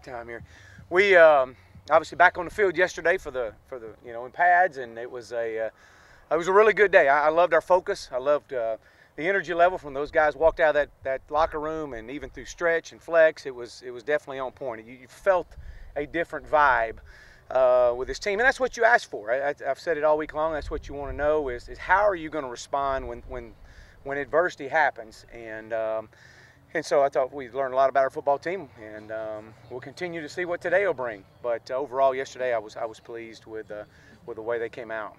big time here. We obviously back on the field yesterday for the in pads, and it was a really good day. I loved our focus. I loved the energy level from those guys. Walked out of that locker room, and even through stretch and flex, it was definitely on point. You felt a different vibe with this team, and that's what you asked for. I've said it all week long. That's what you want to know is how are you going to respond when adversity happens, and so I thought we learned a lot about our football team, and we'll continue to see what today will bring. But overall, yesterday I was pleased with the way they came out.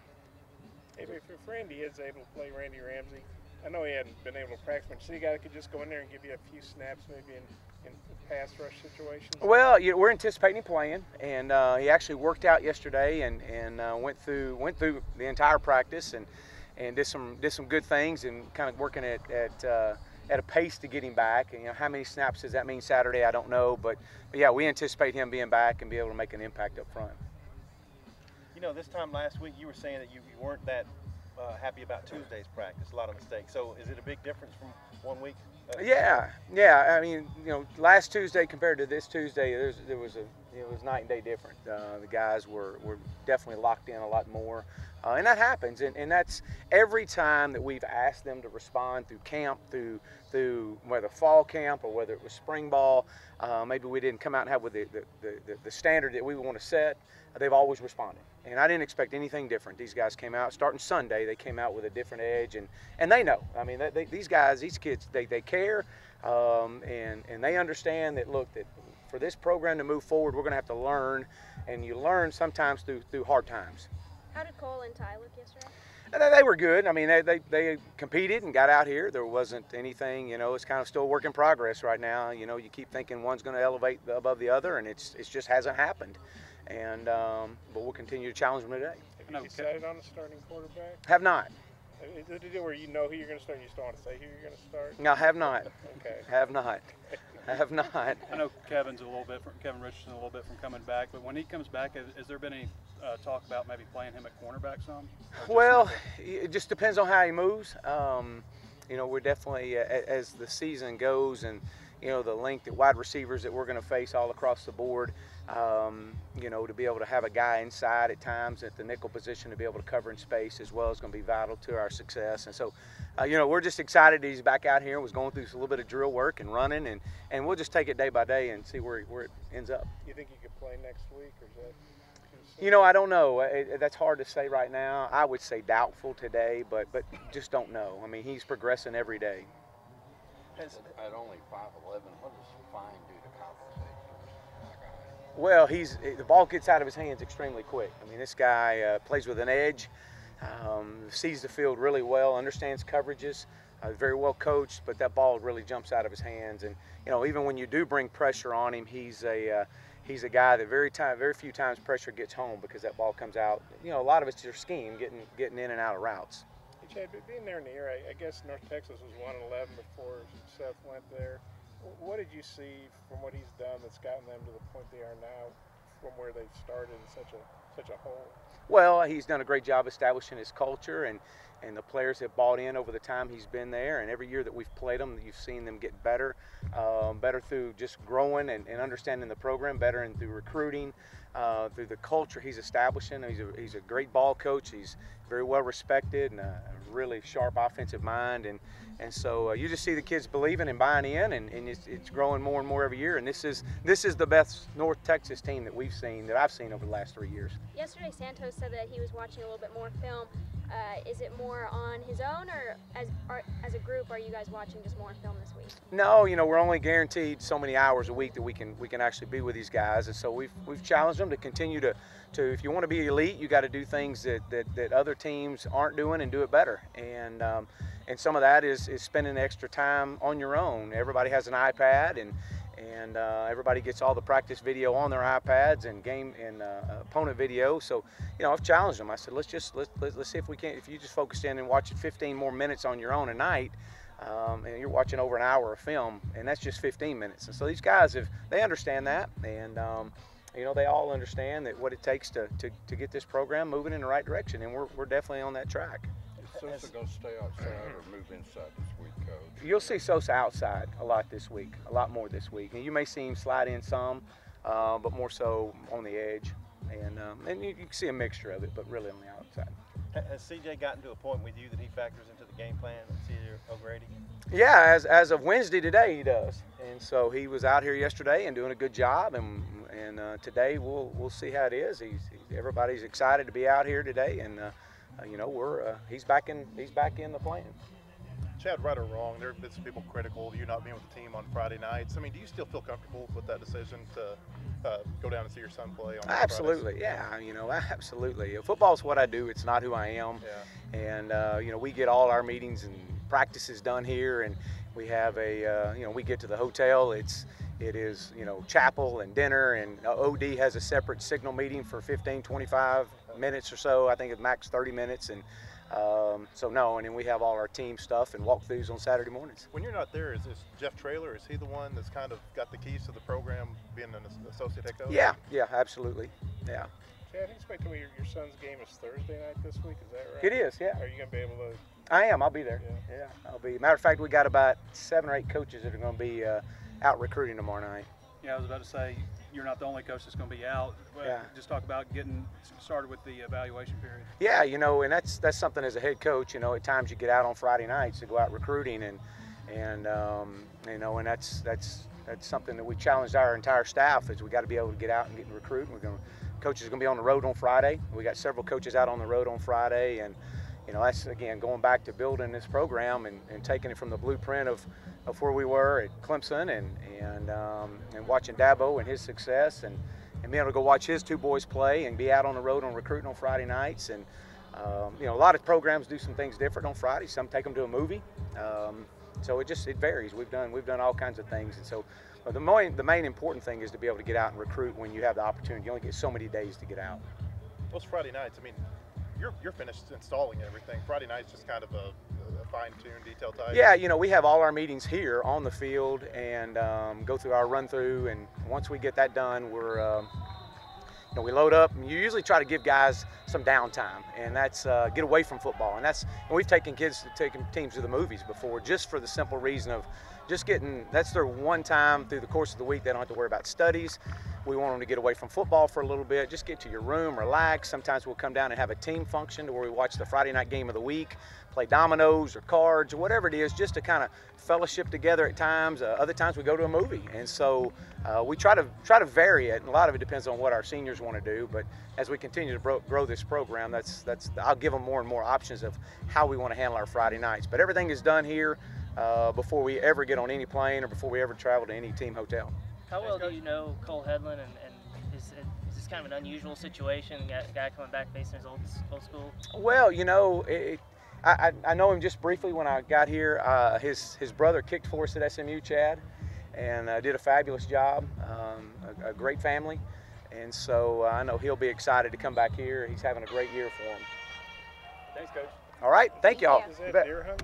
If Randy is able to play Randy Ramsey, I know he hadn't been able to practice much. So you guy that could just go in there and give you a few snaps, maybe in pass rush situations. Well, we're anticipating him playing, and he actually worked out yesterday and went through the entire practice and did some good things and kind of working at a pace to get him back. And how many snaps does that mean Saturday? I don't know, but yeah, we anticipate him being back and be able to make an impact up front. This time last week you were saying that you weren't that happy about Tuesday's practice. A lot of mistakes. So is it a big difference from 1 week? Yeah. I mean, last Tuesday compared to this Tuesday, it was night and day different. The guys were definitely locked in a lot more, and that happens. And that's every time that we've asked them to respond through camp, through whether fall camp or whether it was spring ball. Maybe we didn't come out and have with the standard that we want to set. They've always responded, and I didn't expect anything different. These guys came out starting Sunday. They came out with a different edge, and they know. I mean, these kids, they care, and they understand that. Look, that for this program to move forward, we're going to have to learn, and you learn sometimes through hard times. How did Cole and Ty look yesterday? They were good. I mean, they competed and got out here. There wasn't anything, it's kind of still a work in progress right now. You keep thinking one's going to elevate above the other, and it just hasn't happened. And but we'll continue to challenge them today. Have you decided on a starting quarterback? Have not. Is it a deal where you know who you're going to start? You just don't want to say who you're going to start? No, have not. Okay. Have not. Have not. I know Kevin Richardson a little bit from coming back, but when he comes back, has there been any talk about maybe playing him at cornerback some? Well, it just depends on how he moves. We're definitely, as the season goes and, the length of wide receivers that we're going to face all across the board, to be able to have a guy inside at times at the nickel position to be able to cover in space as well is going to be vital to our success. And so, we're just excited that he's back out here and was going through a little bit of drill work and running, and we'll just take it day by day and see where it ends up. You think he could play next week, or is that too soon? I don't know. That's hard to say right now. I would say doubtful today, but just don't know. I mean, he's progressing every day. At only 5'11", what does fine do to compensate? Well, the ball gets out of his hands extremely quick. I mean, this guy plays with an edge, sees the field really well, understands coverages, very well coached, but that ball really jumps out of his hands. And even when you do bring pressure on him, he's a guy that very few times pressure gets home because that ball comes out. A lot of it's your scheme, getting in and out of routes. Chad, being there in the era, I guess North Texas was 1-11 before Seth went there. What did you see from what he's done that's gotten them to the point they are now, from where they started in such a hole? Well, he's done a great job establishing his culture, and the players have bought in over the time he's been there. And every year that we've played them, you've seen them get better through just growing and understanding the program, better and through recruiting, through the culture he's establishing. He's a great ball coach. He's very well respected and a really sharp offensive mind, and so you just see the kids believing and buying in, and it's growing more and more every year. And this is the best North Texas team that I've seen over the last 3 years. Yesterday, Santos said that he was watching a little bit more film. Is it more on his own, or as a group, are you guys watching just more film this week? No, we're only guaranteed so many hours a week that we can actually be with these guys, and so we've challenged them to continue to if you want to be elite, you got to do things that other teams aren't doing and do it better. And some of that is spending extra time on your own. Everybody has an iPad, and everybody gets all the practice video on their iPads and game and opponent video. So I've challenged them. I said, let's see if we can. If you just focus in and watch 15 more minutes on your own a night, and you're watching over an hour of film, and that's just 15 minutes. And so these guys they understand that, and they all understand that what it takes to get this program moving in the right direction, and we're definitely on that track. Is Sosa going to stay outside or move inside this week, Coach? You'll see Sosa outside a lot this week, a lot more this week. And you may see him slide in some, but more so on the edge. And you can see a mixture of it, but really on the outside. Has CJ gotten to a point with you that he factors into the game plan, CJ O'Grady? Yeah, as of Wednesday today, he does. And so he was out here yesterday and doing a good job. And today we'll see how it is. Everybody's excited to be out here today, and you know he's back in the plan. Chad, right or wrong, there have been some people critical of you not being with the team on Friday nights. I mean, do you still feel comfortable with that decision to go down and see your son play on Absolutely, Fridays? yeah, you know, absolutely. Football's what I do. It's not who I am. Yeah. And you know, we get all our meetings and practices done here, and we have you know, we get to the hotel. It is, you know, chapel and dinner, and OD has a separate signal meeting for 15, 25 minutes or so. I think it's max 30 minutes, and so no, and then we have all our team stuff and walkthroughs on Saturday mornings. When you're not there, is Jeff Traylor, is he the one that's kind of got the keys to the program, being an associate head coach? Yeah, absolutely, yeah. Chad, you explained to me your son's game is Thursday night this week, is that right? It is, yeah. Are you going to be able to? I am, I'll be there, yeah. I'll be. Matter of fact, we got about 7 or 8 coaches that are going to be out recruiting tomorrow night. Yeah, I was about to say, you're not the only coach that's going to be out. Yeah. Just talk about getting started with the evaluation period. Yeah, you know, and that's something as a head coach. You know, at times you get out on Friday nights to go out recruiting, and you know, and that's something that we challenged our entire staff is we got to be able to get out and get and recruit. Coaches are going to be on the road on Friday. We got several coaches out on the road on Friday, and you know, that's again going back to building this program and taking it from the blueprint of where we were at Clemson and watching Dabo and his success and being able to go watch his 2 boys play and be out on the road on recruiting on Friday nights. And you know, a lot of programs do some things different on Friday. Some take them to a movie. So it varies. We've done all kinds of things, and so the main important thing is to be able to get out and recruit when you have the opportunity. You only get so many days to get out. Those Friday nights, I mean, you're finished installing everything. Friday night's just kind of a fine-tuned detail type. Yeah, you know, we have all our meetings here on the field and go through our run-through, and once we get that done, you know, we load up, and you usually try to give guys some downtime, and that's get away from football. And we've taken teams to the movies before, just for the simple reason of just that's their one time through the course of the week. They don't have to worry about studies. We want them to get away from football for a little bit, just get to your room, relax. Sometimes we'll come down and have a team function to where we watch the Friday night game of the week, play dominoes or cards or whatever it is, just to kind of fellowship together at times. Other times we go to a movie, and so we try to vary it, and a lot of it depends on what our seniors want to do. But as we continue to grow this program, I'll give them more and more options of how we want to handle our Friday nights. But everything is done here before we ever get on any plane or before we ever travel to any team hotel. How well do you know Cole Headland, and is this kind of an unusual situation, a guy coming back facing his old school? Well, you know, I know him just briefly when I got here. His brother kicked for us at SMU, Chad, and did a fabulous job, a great family. And so I know he'll be excited to come back here. He's having a great year for him. Thanks, Coach. All right, thank y'all. you. Is that deer hunting?